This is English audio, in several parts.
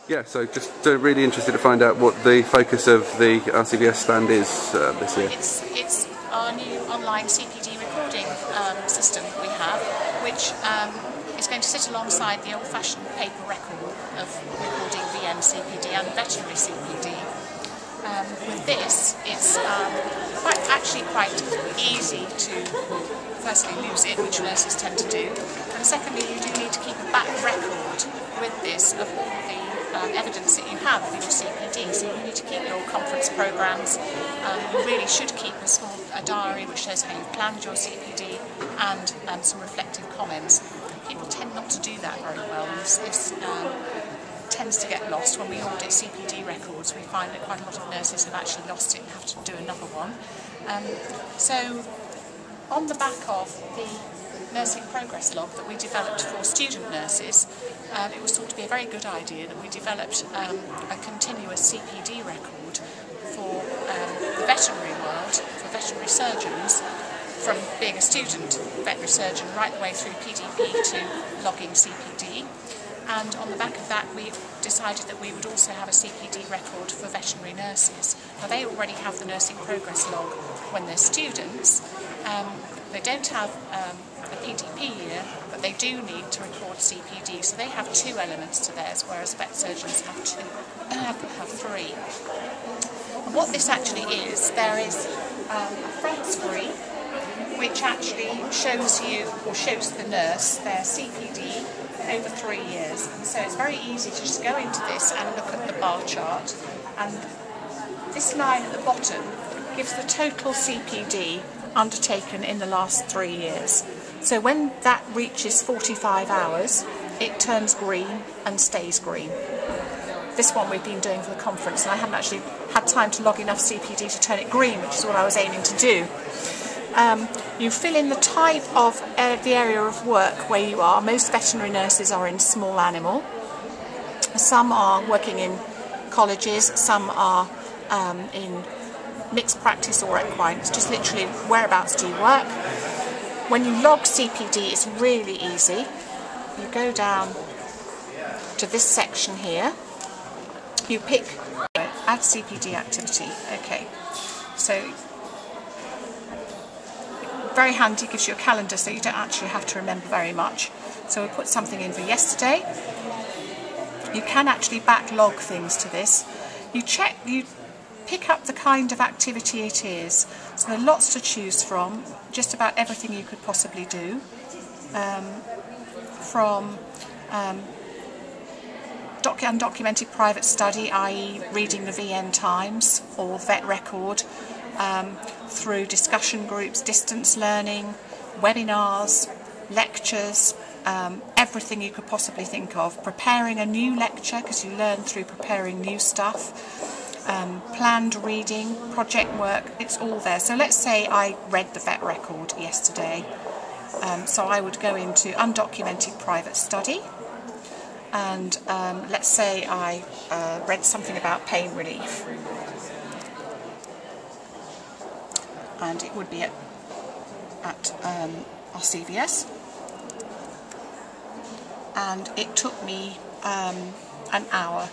Yeah, so just really interested to find out what the focus of the RCVS stand is this year. It's our new online CPD recording system we have, which is going to sit alongside the old-fashioned paper record of recording VN CPD and veterinary CPD. With this, it's actually quite easy to firstly lose it, which nurses tend to do, and secondly you do need to keep a back record with this of all the evidence that you have of your CPD. So you need to keep your conference programmes. You really should keep a diary which shows how you've planned your CPD and some reflective comments. People tend not to do that very well. This tends to get lost. When we audit CPD records, we find that quite a lot of nurses have actually lost it and have to do another one. So on the back of the nursing progress log that we developed for student nurses, it was thought to be a very good idea that we developed a continuous CPD record for the veterinary world, for veterinary surgeons, from being a student veterinary surgeon right the way through PDP to logging CPD. And on the back of that, we decided that we would also have a CPD record for veterinary nurses. Now, they already have the nursing progress log when they're students. They don't have a PDP year, but they do need to record CPD. So they have two elements to theirs, whereas vet surgeons have three. And what this actually is, there is a front screen which actually shows you, or shows the nurse, their CPD over 3 years. And so it's very easy to just go into this and look at the bar chart, and this line at the bottom gives the total CPD undertaken in the last 3 years. So when that reaches 45 hours, it turns green and stays green. This one we've been doing for the conference, and I haven't actually had time to log enough CPD to turn it green, which is what I was aiming to do. You fill in the type of the area of work where you are. Most veterinary nurses are in small animal. Some are working in colleges, some are in mixed practice or equine. It's just literally whereabouts do you work. When you log CPD, it's really easy. You go down to this section here, you pick add CPD activity. Okay, so very handy, gives you a calendar so you don't actually have to remember very much. So we'll put something in for yesterday. You can actually backlog things to this. You pick up the kind of activity it is. So there are lots to choose from, just about everything you could possibly do. From undocumented private study, i.e. reading the VN Times or vet record, through discussion groups, distance learning, webinars, lectures, everything you could possibly think of. Preparing a new lecture, because you learn through preparing new stuff. Planned reading, project work, it's all there. So let's say I read the vet record yesterday. So I would go into undocumented private study, and let's say I read something about pain relief. And it would be at RCVS, and it took me an hour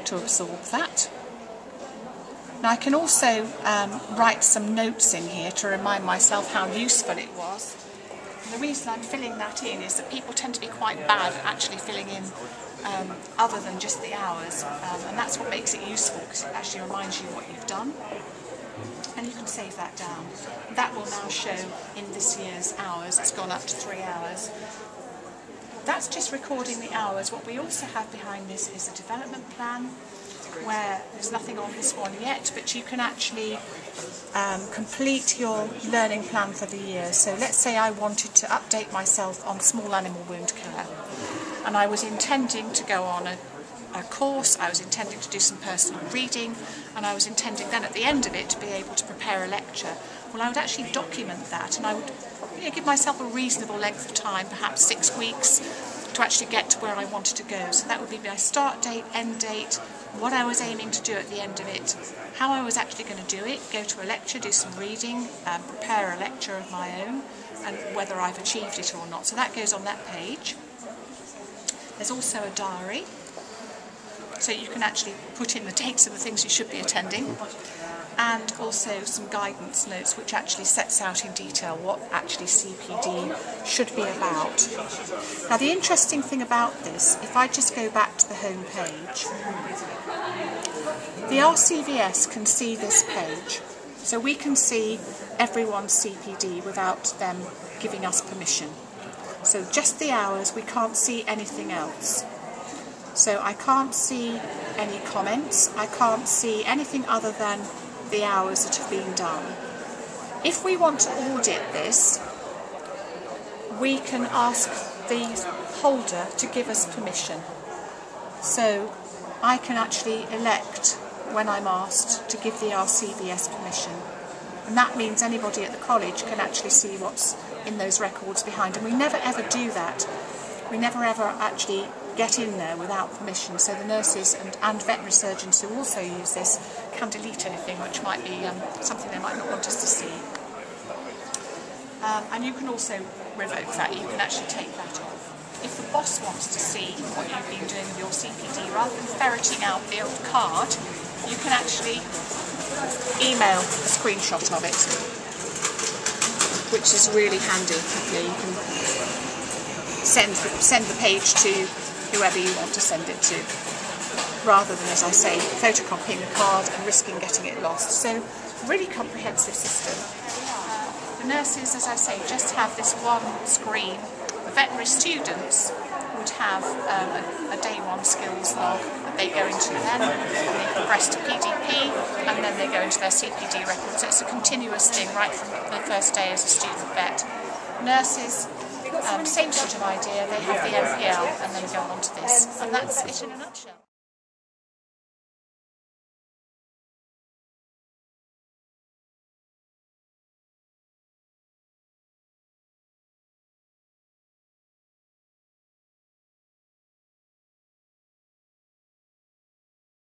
to absorb that. Now I can also write some notes in here to remind myself how useful it was. And the reason I'm filling that in is that people tend to be quite bad at actually filling in other than just the hours, and that's what makes it useful, because it actually reminds you what you've done. And you can save that down. That will now show in this year's hours. It's gone up to 3 hours. That's just recording the hours. What we also have behind this is a development plan, where there's nothing on this one yet, but you can actually complete your learning plan for the year. So let's say I wanted to update myself on small animal wound care, and I was intending to go on a course, I was intending to do some personal reading, and I was intending then at the end of it to be able to prepare a lecture. Well, I would actually document that, and I would give myself a reasonable length of time, perhaps 6 weeks, to actually get to where I wanted to go. So that would be my start date, end date, what I was aiming to do at the end of it, how I was actually going to do it, go to a lecture, do some reading, prepare a lecture of my own, and whether I've achieved it or not. So that goes on that page. There's also a diary. so you can actually put in the dates of the things you should be attending, and also some guidance notes which actually sets out in detail what actually CPD should be about. Now the interesting thing about this, if I just go back to the home page, the RCVS can see this page, so we can see everyone's CPD without them giving us permission. So just the hours, we can't see anything else. So I can't see any comments, I can't see anything other than the hours that have been done. If we want to audit this, we can ask the holder to give us permission. So I can actually elect, when I'm asked, to give the RCVS permission. And that means anybody at the college can actually see what's in those records behind. And we never ever do that. We never ever actually get in there without permission. So the nurses and veterinary surgeons who also use this can delete anything which might be something they might not want us to see. And you can also revoke that. You can actually take that off. If the boss wants to see what you've been doing with your CPD, rather than ferreting out the old card, you can actually email a screenshot of it, which is really handy. You can send the page to whoever you want to send it to, rather than, as I say, photocopying a card and risking getting it lost. So, really comprehensive system. The nurses, as I say, just have this one screen. The veterinary students would have a day one skills log that they go into then, and they progress to PDP, and then they go into their CPD record. So it's a continuous thing right from the first day as a student vet. Nurses, same sort of idea, they have the MPL and then go on to this, and that's it in a nutshell.